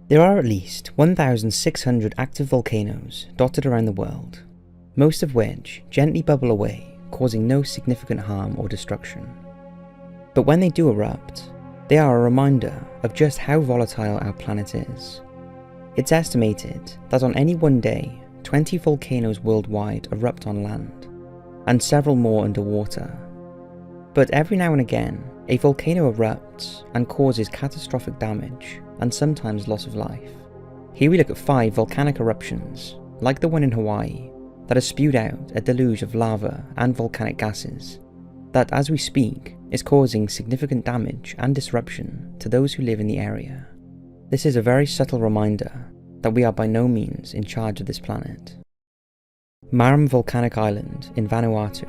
There are at least 1,600 active volcanoes dotted around the world, most of which gently bubble away, causing no significant harm or destruction. But when they do erupt, they are a reminder of just how volatile our planet is. It's estimated that on any one day, 20 volcanoes worldwide erupt on land, and several more underwater. But every now and again, a volcano erupts and causes catastrophic damage and sometimes loss of life. Here we look at 5 volcanic eruptions, like the one in Hawaii, that has spewed out a deluge of lava and volcanic gases that, as we speak, is causing significant damage and disruption to those who live in the area. This is a very subtle reminder that we are by no means in charge of this planet. Maram Volcanic Island in Vanuatu.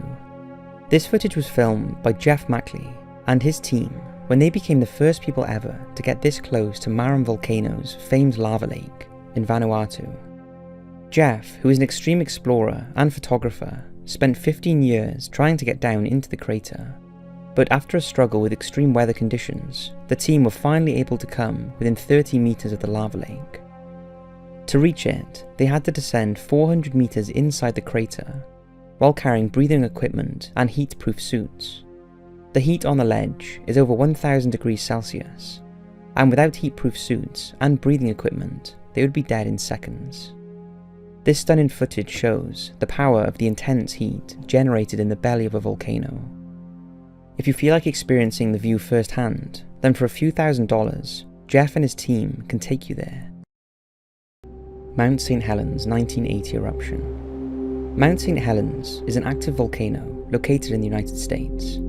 This footage was filmed by Jeff Mackley and his team when they became the first people ever to get this close to Maram Volcano's famed lava lake in Vanuatu. Jeff, who is an extreme explorer and photographer, spent 15 years trying to get down into the crater, but after a struggle with extreme weather conditions, the team were finally able to come within 30 meters of the lava lake. To reach it, they had to descend 400 meters inside the crater, while carrying breathing equipment and heat-proof suits. The heat on the ledge is over 1000 degrees Celsius, and without heat-proof suits and breathing equipment, they would be dead in seconds. This stunning footage shows the power of the intense heat generated in the belly of a volcano. If you feel like experiencing the view firsthand, then for a few $1,000s, Jeff and his team can take you there. Mount St. Helens 1980 eruption. Mount St. Helens is an active volcano located in the United States.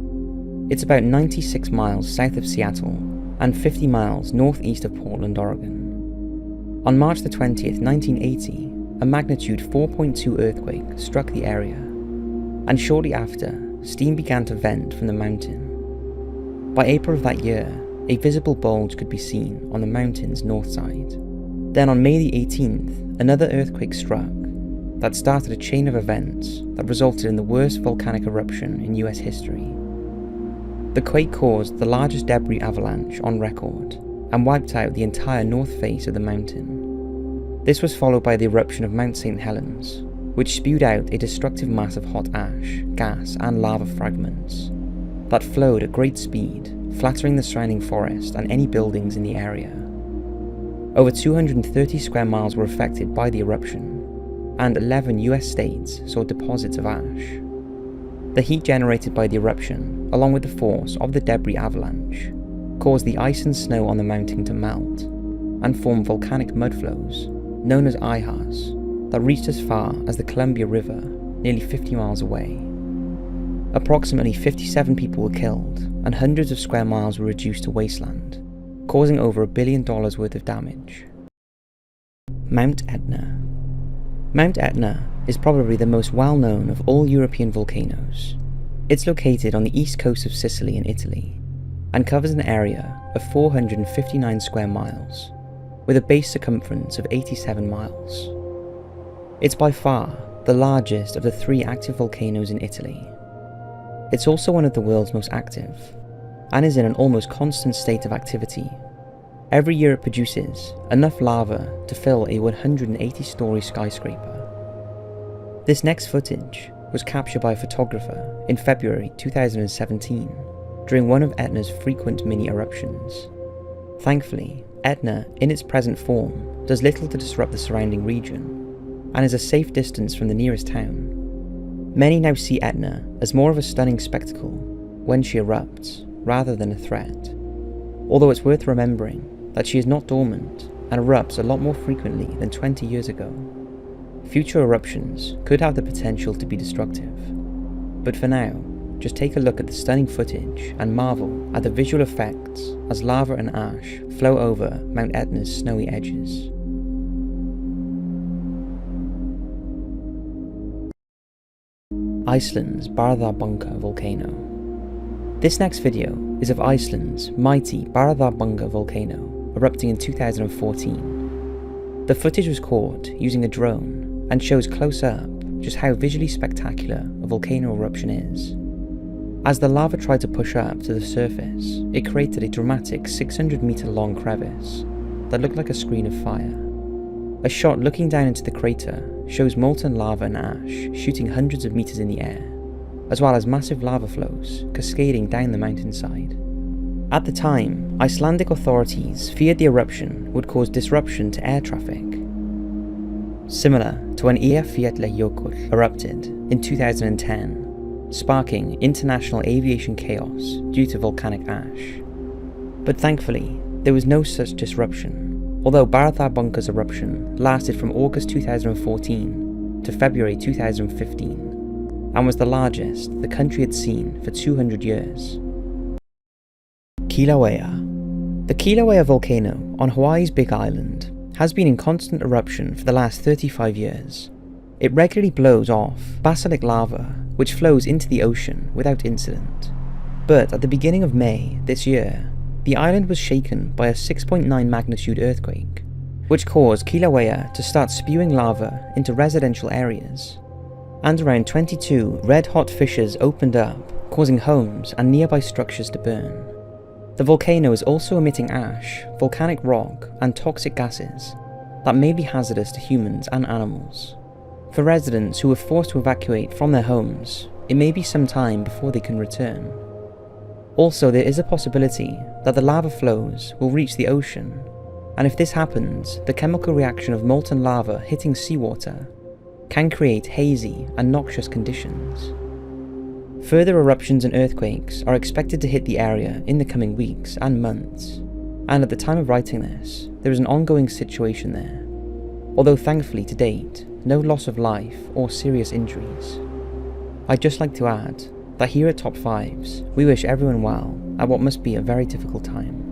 It's about 96 miles south of Seattle and 50 miles northeast of Portland, Oregon. On March the 20th, 1980, a magnitude 4.2 earthquake struck the area, and shortly after, steam began to vent from the mountain. By April of that year, a visible bulge could be seen on the mountain's north side. Then on May the 18th, another earthquake struck that started a chain of events that resulted in the worst volcanic eruption in US history. The quake caused the largest debris avalanche on record and wiped out the entire north face of the mountain. This was followed by the eruption of Mount St. Helens, which spewed out a destructive mass of hot ash, gas and lava fragments that flowed at great speed, flattering the surrounding forest and any buildings in the area. Over 230 square miles were affected by the eruption, and 11 US states saw deposits of ash. The heat generated by the eruption, along with the force of the debris avalanche, caused the ice and snow on the mountain to melt and form volcanic mudflows, known as ihas, that reached as far as the Columbia River, nearly 50 miles away. Approximately 57 people were killed, and hundreds of square miles were reduced to wasteland, causing over $1 billion worth of damage. Mount Etna. Mount Etna is probably the most well-known of all European volcanoes. It's located on the east coast of Sicily in Italy, and covers an area of 459 square miles, with a base circumference of 87 miles. It's by far the largest of the 3 active volcanoes in Italy. It's also one of the world's most active, and is in an almost constant state of activity. Every year it produces enough lava to fill a 180-story skyscraper. This next footage was captured by a photographer in February 2017 during one of Etna's frequent mini eruptions. Thankfully, Etna, in its present form, does little to disrupt the surrounding region, and is a safe distance from the nearest town. Many now see Etna as more of a stunning spectacle when she erupts, rather than a threat. Although it's worth remembering that she is not dormant and erupts a lot more frequently than 20 years ago. Future eruptions could have the potential to be destructive, but for now, just take a look at the stunning footage and marvel at the visual effects as lava and ash flow over Mount Etna's snowy edges. Iceland's Bárðarbunga volcano. This next video is of Iceland's mighty Bárðarbunga volcano, erupting in 2014. The footage was caught using a drone and shows close up just how visually spectacular a volcano eruption is. As the lava tried to push up to the surface, it created a dramatic 600-meter long crevice that looked like a screen of fire. A shot looking down into the crater shows molten lava and ash shooting hundreds of meters in the air, as well as massive lava flows cascading down the mountainside. At the time, Icelandic authorities feared the eruption would cause disruption to air traffic, similar to when Eyjafjallajökull erupted in 2010, sparking international aviation chaos due to volcanic ash. But thankfully, there was no such disruption, although Bárðarbunga's eruption lasted from August 2014 to February 2015, and was the largest the country had seen for 200 years. Kilauea. The Kilauea volcano on Hawaii's Big Island has been in constant eruption for the last 35 years. It regularly blows off basalt lava which flows into the ocean without incident. But at the beginning of May this year, the island was shaken by a 6.9 magnitude earthquake, which caused Kilauea to start spewing lava into residential areas. And around 22 red-hot fissures opened up, causing homes and nearby structures to burn. The volcano is also emitting ash, volcanic rock, and toxic gases that may be hazardous to humans and animals. For residents who were forced to evacuate from their homes, it may be some time before they can return. Also, there is a possibility that the lava flows will reach the ocean, and if this happens, the chemical reaction of molten lava hitting seawater can create hazy and noxious conditions. Further eruptions and earthquakes are expected to hit the area in the coming weeks and months, and at the time of writing this, there is an ongoing situation there, although thankfully to date, no loss of life or serious injuries. I'd just like to add that here at Top 5s, we wish everyone well at what must be a very difficult time.